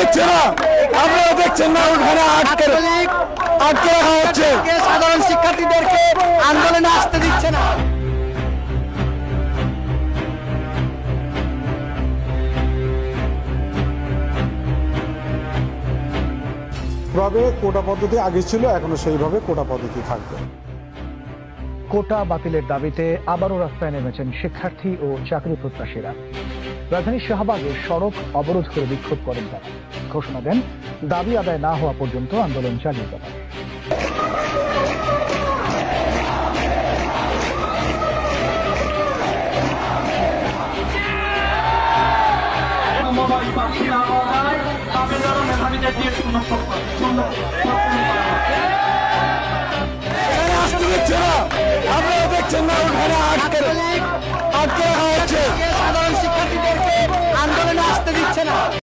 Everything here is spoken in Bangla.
দিচ্ছে না, আপনারা দেখছেন না ওখানে আটকে রাখা হচ্ছে। সাধারণ শিক্ষার্থীদেরকে আন্দোলনে আসতে দিচ্ছে না। ভাবে কোটা পদ্ধতি আগে ছিল, এখনো সেইভাবে কোটা পদ্ধতি থাকবে। কোটা বাতিলের দাবিতে আবারও রাস্তায় নেমেছেন শিক্ষার্থী ও চাকরি প্রত্যাশীরা। রাজধানীর শাহবাগে সড়ক অবরোধ করে বিক্ষোভ করেন তারা। ঘোষণা দেন দাবি আদায় না হওয়া পর্যন্ত আন্দোলন চালিয়ে যাবেন। আসতে দিচ্ছে না, আপনারা দেখছেন না ওখানে আটকে রাখা হচ্ছে। সাধারণ শিক্ষার্থীদেরকে আন্দোলনে আসতে দিচ্ছে না।